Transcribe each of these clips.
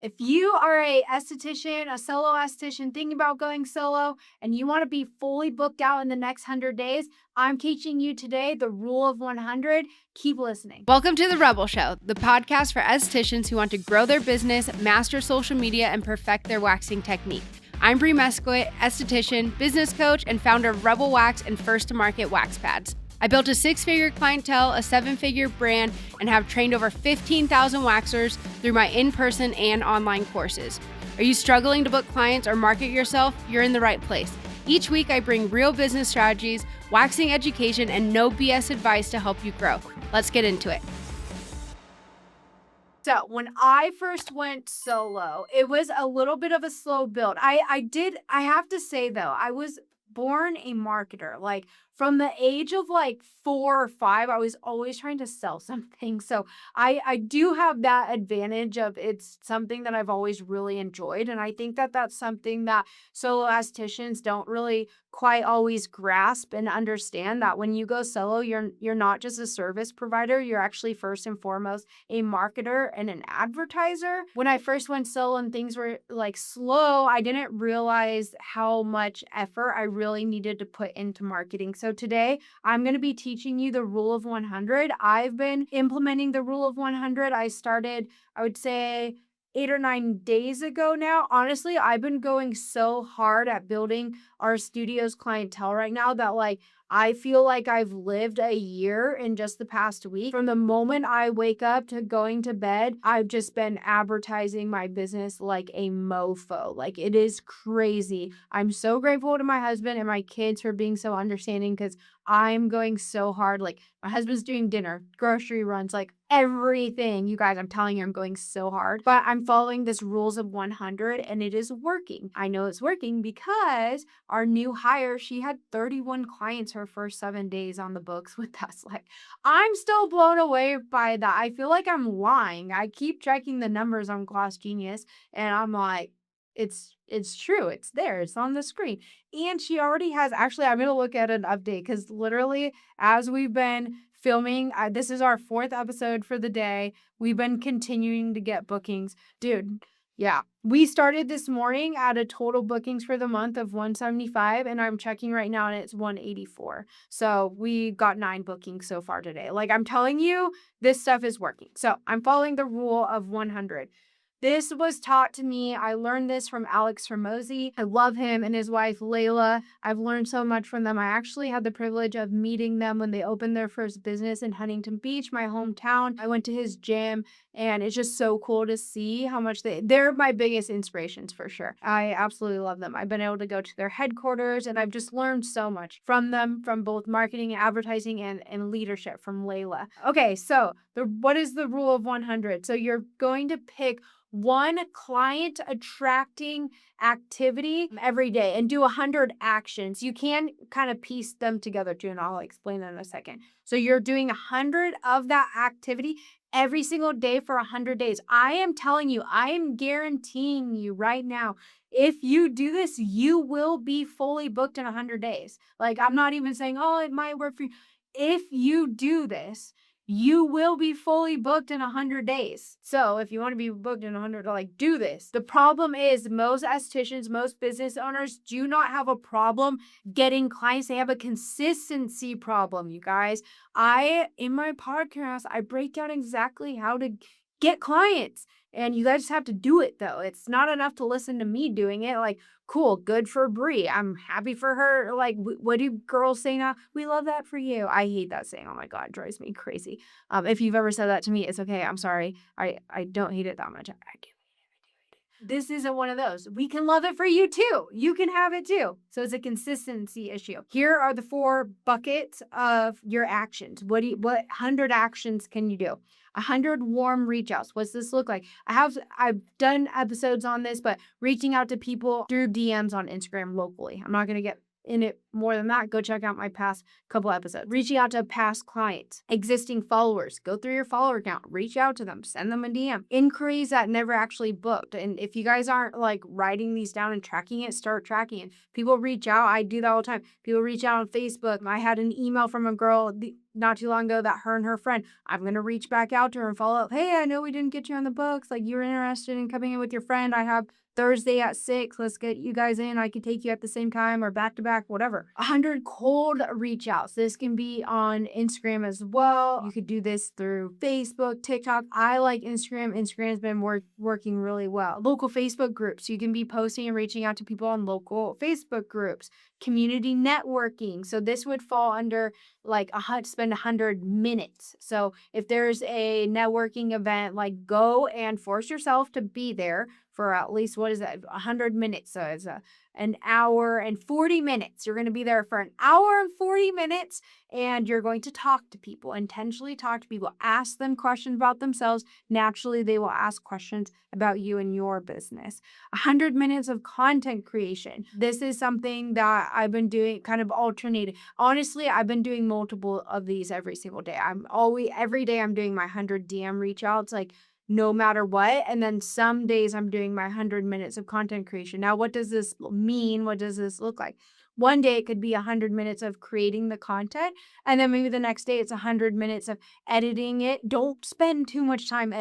If you are a esthetician, a solo esthetician thinking about going solo, and you want to be fully booked out in the next 100 days, I'm teaching you today the rule of 100. Keep listening. Welcome to The Rebel Show, the podcast for estheticians who want to grow their business, master social media, and perfect their waxing technique. I'm Brie Mesquit, esthetician, business coach, and founder of Rebel Wax and First to Market Wax Pads. I built a 6-figure clientele, a 7-figure brand, and have trained over 15,000 waxers through my in-person and online courses. Are you struggling to book clients or market yourself? You're in the right place. Each week, I bring real business strategies, waxing education, and no BS advice to help you grow. Let's get into it. So when I first went solo, it was a little bit of a slow build. I have to say though, I was born a marketer. Like from the age of like 4 or 5, I was always trying to sell something. So I do have that advantage of it's something that I've always really enjoyed. And I think that that's something that solo estheticians don't really quite always grasp and understand, that when you go solo, you're not just a service provider, you're actually first and foremost a marketer and an advertiser. When I first went solo and things were like slow, I didn't realize how much effort I really needed to put into marketing. So today I'm going to be teaching you the rule of 100. I've been implementing the rule of 100. I started, I would say, 8 or 9 days ago now. Honestly, I've been going so hard at building our studio's clientele right now that like I feel like I've lived a year in just the past week. From the moment I wake up to going to bed, I've just been advertising my business like a mofo. Like it is crazy. I'm so grateful to my husband and my kids for being so understanding, because I'm going so hard. Like my husband's doing dinner, grocery runs, like everything. You guys, I'm telling you, I'm going so hard. But I'm following this rules of 100 and it is working. I know it's working because our new hire, she had 31 clients her first 7 days on the books with us. Like, I'm still blown away by that. I feel like I'm lying. I keep checking the numbers on Gloss Genius and I'm like, it's true. It's there. It's on the screen. And she already has, actually, I'm going to look at an update because literally as we've been filming, this is our 4th episode for the day. We've been continuing to get bookings. Dude, yeah. We started this morning at a total bookings for the month of 175, and I'm checking right now and it's 184. So we got 9 bookings so far today. Like I'm telling you, this stuff is working. So I'm following the rule of 100. This was taught to me. I learned this from Alex Hormozy. I love him and his wife, Layla. I've learned so much from them. I actually had the privilege of meeting them when they opened their first business in Huntington Beach, my hometown. I went to his gym and it's just so cool to see how much they're my biggest inspirations for sure. I absolutely love them. I've been able to go to their headquarters and I've just learned so much from them, from both marketing, advertising, and leadership from Layla. Okay, so what is the rule of 100? So you're going to pick one client attracting activity every day and do 100 actions. You can kind of piece them together too, and I'll explain that in a second. So you're doing 100 of that activity every single day for 100 days. I am telling you, I am guaranteeing you right now, if you do this, you will be fully booked in 100 days. Like, I'm not even saying, oh, it might work for you. If you do this, you will be fully booked in 100 days. So if you want to be booked in 100, like, do this. The problem is most estheticians, most business owners do not have a problem getting clients. They have a consistency problem, you guys. In my podcast, I break down exactly how to get clients. And you guys have to do it though. It's not enough to listen to me doing it. Like, cool, good for Brie. I'm happy for her. Like, what do girls say now? We love that for you. I hate that saying. Oh my God, it drives me crazy. If you've ever said that to me, it's okay. I'm sorry. I don't hate it that much. I do. This isn't one of those. We can love it for you too. You can have it too. So it's a consistency issue. Here are the 4 buckets of your actions. What 100 actions can you do? 100 warm reach outs. What's this look like? I've done episodes on this, but reaching out to people through DMs on Instagram locally. I'm not going to get in it more than that. Go check out my past couple episodes. Reaching out to past clients, existing followers. Go through your follower count, reach out to them, send them a DM. Inquiries that never actually booked. And if you guys aren't like writing these down and tracking it, start tracking it. People reach out. I do that all the time. People reach out on Facebook. I had an email from a girl not too long ago that her and her friend, I'm going to reach back out to her and follow up. Hey, I know we didn't get you on the books. Like, you're interested in coming in with your friend. I have Thursday at 6. Let's get you guys in. I could take you at the same time or back to back, whatever. 100 cold reach outs. This can be on Instagram as well. You could do this through Facebook, TikTok. I like Instagram. Instagram's been working really well. Local Facebook groups. You can be posting and reaching out to people on local Facebook groups. Community networking. So this would fall under like spend 100 minutes. So if there's a networking event, like go and force yourself to be there for at least, what is that, 100 minutes. So it's an hour and 40 minutes. You're going to be there for an hour and 40 minutes and you're going to talk to people, intentionally talk to people, ask them questions about themselves. Naturally, they will ask questions about you and your business. 100 minutes of content creation. This is something that I've been doing, kind of alternating. Honestly, I've been doing multiple of these every single day. Every day I'm doing my 100 DM reach outs, like no matter what. And then some days I'm doing my 100 minutes of content creation. Now, what does this mean? What does this look like? One day it could be 100 minutes of creating the content. And then maybe the next day it's 100 minutes of editing it. Don't spend too much time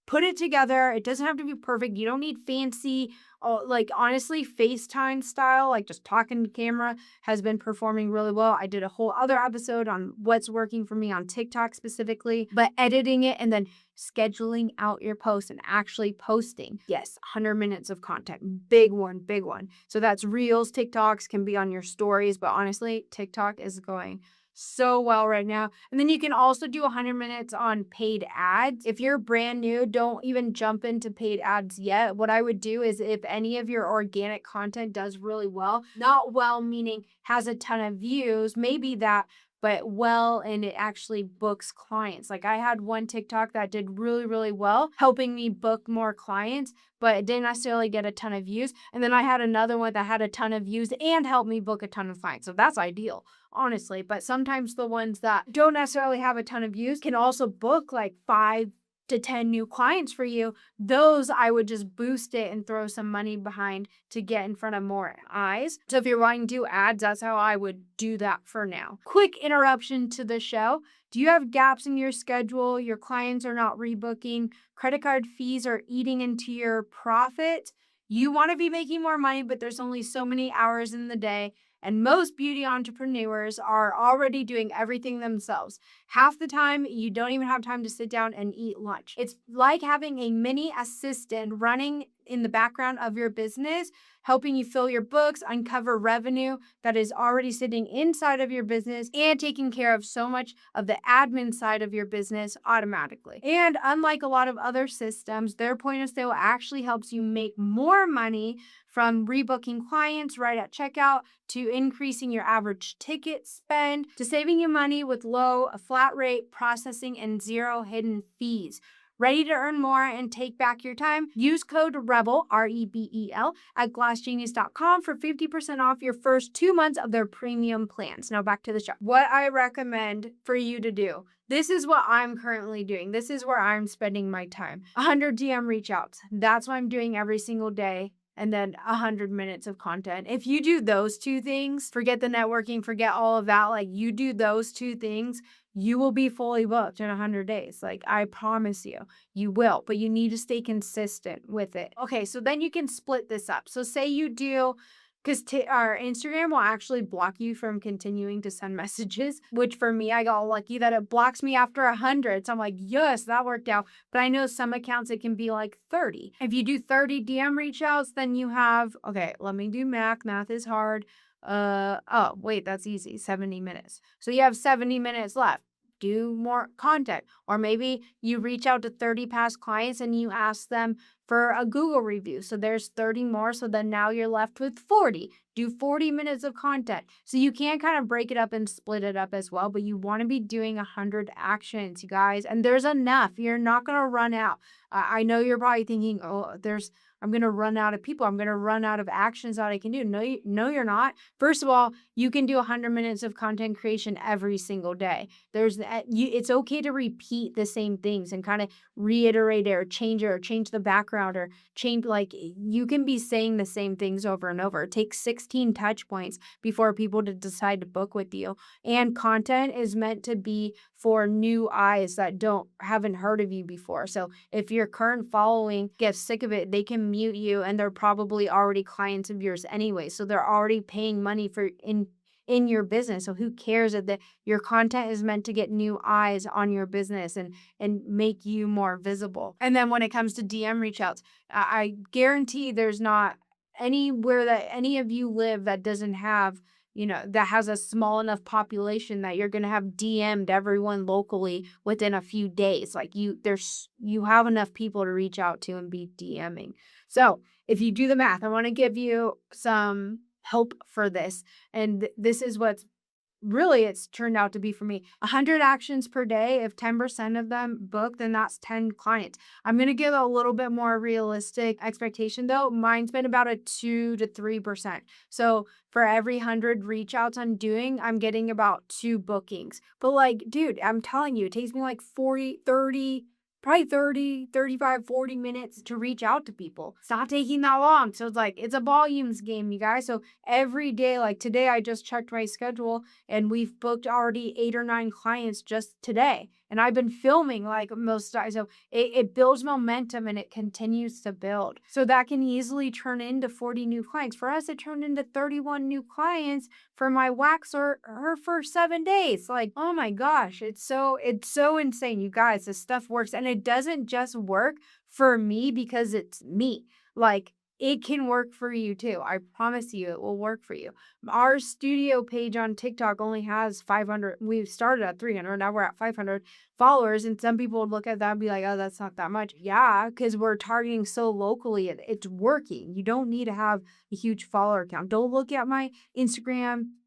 put it together. It doesn't have to be perfect. You don't need fancy, like honestly, FaceTime style, like just talking to camera has been performing really well. I did a whole other episode on what's working for me on TikTok specifically, but editing it and then scheduling out your posts and actually posting. Yes, 100 minutes of content. Big one, big one. So that's Reels, TikToks can be on your stories, but honestly, TikTok is going so well right now. And then you can also do 100 minutes on paid ads. If you're brand new, don't even jump into paid ads yet. What I would do is if any of your organic content does really well, not well meaning has a ton of views, maybe that, but well, and it actually books clients. Like I had one TikTok that did really, really well, helping me book more clients, but it didn't necessarily get a ton of views. And then I had another one that had a ton of views and helped me book a ton of clients. So that's ideal, honestly. But sometimes the ones that don't necessarily have a ton of views can also book like 5 to 10 new clients for you. Those I would just boost it and throw some money behind to get in front of more eyes. So if you're wanting to do ads, that's how I would do that for now. Quick interruption to the show. Do you have gaps in your schedule? Your clients are not rebooking. Credit card fees are eating into your profit. You want to be making more money, but there's only so many hours in the day. And most beauty entrepreneurs are already doing everything themselves. Half the time, you don't even have time to sit down and eat lunch. It's like having a mini assistant running in the background of your business, helping you fill your books, uncover revenue that is already sitting inside of your business, and taking care of so much of the admin side of your business automatically. And unlike a lot of other systems, their point of sale actually helps you make more money from rebooking clients right at checkout to increasing your average ticket spend to saving you money with low, flat rate processing and zero hidden fees. Ready to earn more and take back your time? Use code REBEL, REBEL, at glassgenius.com for 50% off your first 2 months of their premium plans. Now back to the show. What I recommend for you to do. This is what I'm currently doing. This is where I'm spending my time. 100 DM reach outs. That's what I'm doing every single day. And then 100 minutes of content. If you do those two things, forget the networking, forget all of that. Like you do those two things, you will be fully booked in 100 days. Like I promise you, you will, but you need to stay consistent with it. Okay, so then you can split this up. So say you do, because our Instagram will actually block you from continuing to send messages, which for me, I got lucky that it blocks me after 100. So I'm like, yes, that worked out. But I know some accounts, it can be like 30. If you do 30 DM reach outs, then you have, okay, let me do math. Math is hard. Oh, wait, that's easy. 70 minutes. So you have 70 minutes left. Do more content. Or maybe you reach out to 30 past clients and you ask them for a Google review. So there's 30 more. So then now you're left with 40. Do 40 minutes of content. So you can kind of break it up and split it up as well, but you want to be doing 100 actions, you guys. And there's enough. You're not going to run out. I know you're probably thinking, oh, I'm going to run out of people. I'm going to run out of actions that I can do. No, you're not. First of all, you can do 100 minutes of content creation every single day. It's okay to repeat the same things and kind of reiterate it or change the background or change, like you can be saying the same things over and over. It takes 6 16 touch points before people to decide to book with you. And content is meant to be for new eyes that haven't heard of you before. So if your current following gets sick of it, they can mute you, and they're probably already clients of yours anyway. So they're already paying money for in your business. So who cares if your content is meant to get new eyes on your business and make you more visible. And then when it comes to DM reach outs, I guarantee there's not anywhere that any of you live that doesn't have, that has a small enough population that you're going to have DM'd everyone locally within a few days. Like you have enough people to reach out to and be DMing. So if you do the math, I want to give you some help for this. And this is what's really it's turned out to be for me. 100 actions per day. If 10% of them book, then that's 10 clients. I'm going to give a little bit more realistic expectation though. Mine's been about a 2 to 3%. So for every 100 reach outs I'm doing, I'm getting about 2 bookings. But like, dude, I'm telling you, it takes me like 40, 30, probably 30, 35, 40 minutes to reach out to people. It's not taking that long. So it's like, it's a volumes game, you guys. So every day, like today, I just checked my schedule and we've booked already 8 or 9 clients just today. And I've been filming like most times. So it builds momentum and it continues to build. So that can easily turn into 40 new clients. For us, it turned into 31 new clients for my waxer her first 7 days. Like, oh my gosh, it's so insane, you guys. This stuff works. And it doesn't just work for me because it's me. Like, it can work for you too. I promise you it will work for you. Our studio page on TikTok only has 500. We started at 300. Now we're at 500 followers. And some people would look at that and be like, oh, that's not that much. Yeah, because we're targeting so locally. It's working. You don't need to have a huge follower count. Don't look at my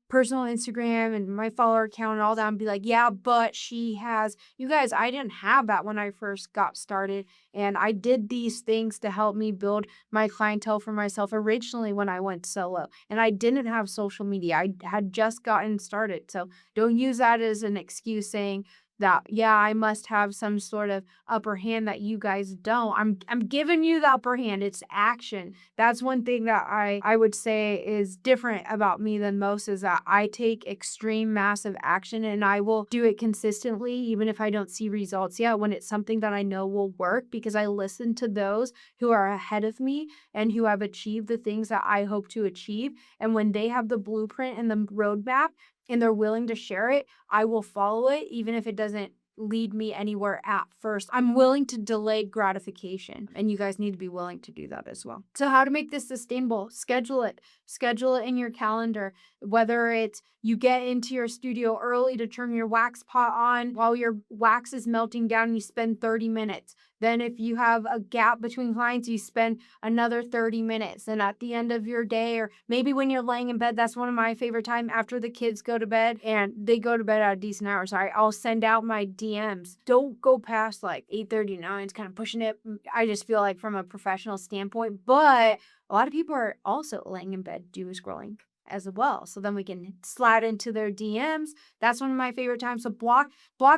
personal Instagram and my follower count and all that and be like, yeah, but she has. You guys, I didn't have that when I first got started. And I did these things to help me build my clientele for myself originally when I went solo. And I didn't have social media. I had just gotten started. So don't use that as an excuse saying that, yeah, I must have some sort of upper hand that you guys don't. I'm giving you the upper hand. It's action. That's one thing that I would say is different about me than most is that I take extreme massive action and I will do it consistently even if I don't see results yet when it's something that I know will work because I listen to those who are ahead of me and who have achieved the things that I hope to achieve. And when they have the blueprint and the roadmap and they're willing to share it, I will follow it even if it doesn't lead me anywhere at first. I'm willing to delay gratification, and you guys need to be willing to do that as well. So how to make this sustainable? Schedule it. Schedule it in your calendar, whether it's you get into your studio early to turn your wax pot on while your wax is melting down, you spend 30 minutes. Then if you have a gap between clients, you spend another 30 minutes. And at the end of your day, or maybe when you're laying in bed, that's one of my favorite time after the kids go to bed and they go to bed at a decent hour. Sorry, I'll send out my DMs. Don't go past like 8:39. It's kind of pushing it. I just feel like from a professional standpoint, but a lot of people are also laying in bed doom scrolling as well. So then we can slide into their DMs. That's one of my favorite times. So block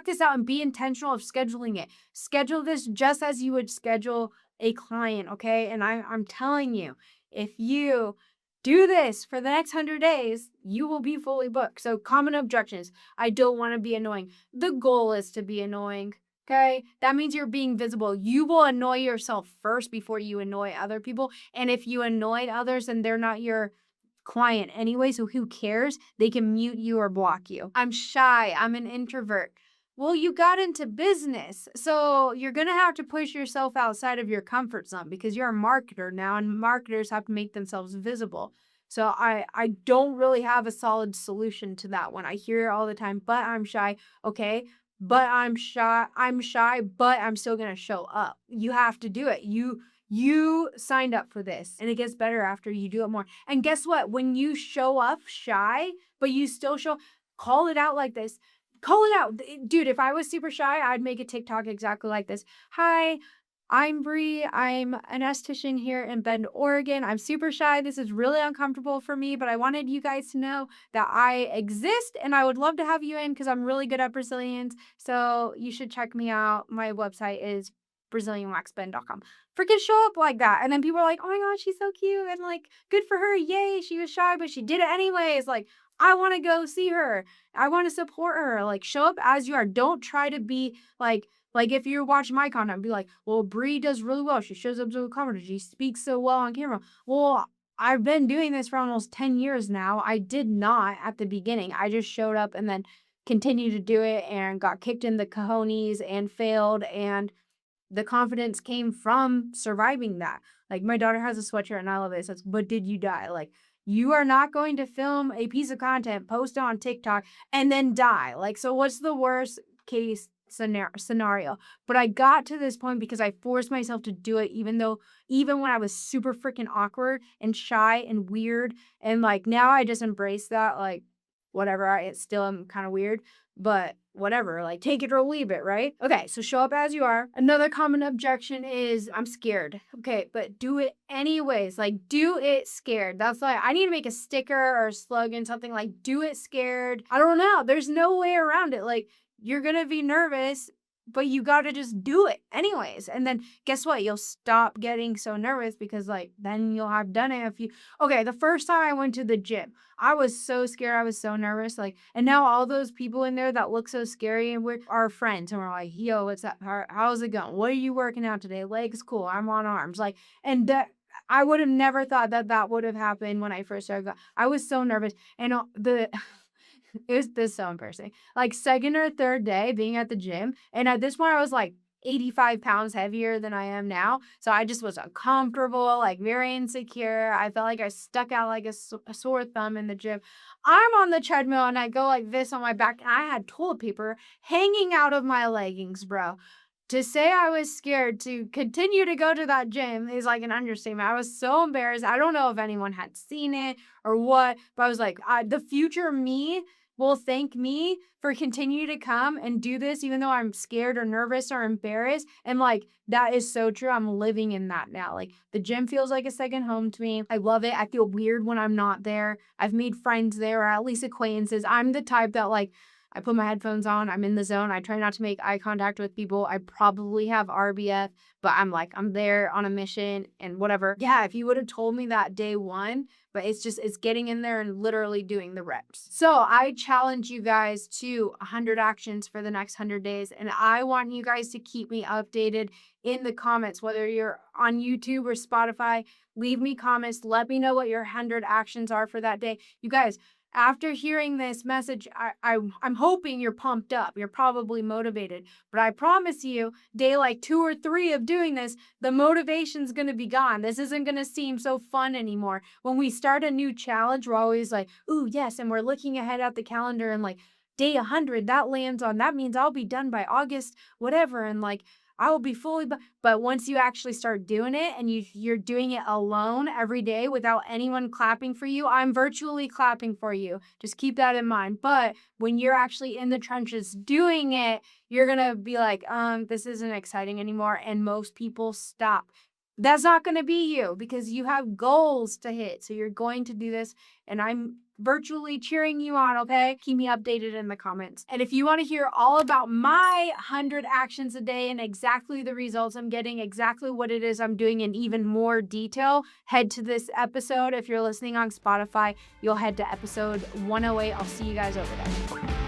this out and be intentional of scheduling it. Schedule this just as you would schedule a client, okay? And I'm telling you, if you do this for the next 100 days, you will be fully booked. So common objections. I don't want to be annoying. The goal is to be annoying. Okay, that means you're being visible. You will annoy yourself first before you annoy other people. And if you annoyed others and they're not your client anyway, so who cares? They can mute you or block you. I'm shy. I'm an introvert. Well, you got into business, so you're going to have to push yourself outside of your comfort zone because you're a marketer now, and marketers have to make themselves visible. So I don't really have a solid solution to that one. I hear it all the time, but I'm shy. Okay, but I'm shy. But I'm still going to show up. You have to do it. You signed up for this, and it gets better after you do it more. And guess what? When you show up shy, but you still call it out like this. Call it out. Dude, if I was super shy, I'd make a TikTok exactly like this. Hi, I'm Bree. I'm an esthetician here in Bend, Oregon. I'm super shy. This is really uncomfortable for me, but I wanted you guys to know that I exist and I would love to have you in because I'm really good at Brazilians. So you should check me out. My website is BrazilianWaxBend.com. Freaking show up like that. And then people are like, oh my God, she's so cute. And like, good for her. Yay. She was shy, but she did it anyways. Like, I want to go see her. I want to support her. Like, show up as you are. Don't try to be like if you're watching my content, be like, well, Bree does really well. She shows up so confident. She speaks so well on camera. Well, I've been doing this for almost 10 years now. I did not at the beginning. I just showed up and then continued to do it and got kicked in the cojones and failed. And the confidence came from surviving that. Like, my daughter has a sweatshirt and I love it. It says, but did you die? Like, you are not going to film a piece of content, post it on TikTok, and then die. Like, so what's the worst case scenario? But I got to this point because I forced myself to do it, even when I was super freaking awkward and shy and weird. And like, now I just embrace that, like, whatever. I still am kind of weird, but whatever, like, take it or leave it, right? Okay, so show up as you are. Another common objection is, I'm scared. Okay, but do it anyways. Like, do it scared. That's why I need to make a sticker or a slogan, something like, do it scared. I don't know. There's no way around it. Like, you're gonna be nervous, but you gotta just do it anyways. And then guess what? You'll stop getting so nervous because, like, then you'll have done it okay, the first time I went to the gym, I was so scared. I was so nervous. Like, and now all those people in there that look so scary and we're our friends and we're like, yo, what's up? How's it going? What are you working out today? Legs cool. I'm on arms. Like, and that I would have never thought that would have happened when I first started. I was so nervous. And it was this so embarrassing. Like, second or third day being at the gym, and at this point I was like 85 pounds heavier than I am now. So I just was uncomfortable, like very insecure. I felt like I stuck out like a sore thumb in the gym. I'm on the treadmill and I go like this on my back, and I had toilet paper hanging out of my leggings, bro. To say I was scared to continue to go to that gym is like an understatement. I was so embarrassed. I don't know if anyone had seen it or what, but I was like, the future me will thank me for continuing to come and do this, even though I'm scared or nervous or embarrassed. And like, that is so true. I'm living in that now. Like, the gym feels like a second home to me. I love it. I feel weird when I'm not there. I've made friends there, or at least acquaintances. I'm the type that, like, I put my headphones on, I'm in the zone. I try not to make eye contact with people. I probably have RBF, but I'm there on a mission and whatever. Yeah, if you would have told me that day one, but it's getting in there and literally doing the reps. So I challenge you guys to 100 actions for the next 100 days. And I want you guys to keep me updated in the comments, whether you're on YouTube or Spotify. Leave me comments. Let me know what your 100 actions are for that day. You guys, after hearing this message, I'm hoping you're pumped up. You're probably motivated. But I promise you, day like 2 or 3 of doing this, the motivation's going to be gone. This isn't going to seem so fun anymore. When we start a new challenge, we're always like, ooh, yes. And we're looking ahead at the calendar and like, day 100, that means I'll be done by August, whatever. And like, I will be fully, but once you actually start doing it and you're doing it alone every day without anyone clapping for you, I'm virtually clapping for you. Just keep that in mind. But when you're actually in the trenches doing it, you're going to be like, this isn't exciting anymore. And most people stop. That's not going to be you because you have goals to hit. So you're going to do this. And I'm virtually cheering you on, okay? Keep me updated in the comments. And if you want to hear all about my 100 actions a day and exactly the results I'm getting, exactly what it is I'm doing in even more detail, head to this episode. If you're listening on Spotify, you'll head to episode 108. I'll see you guys over there.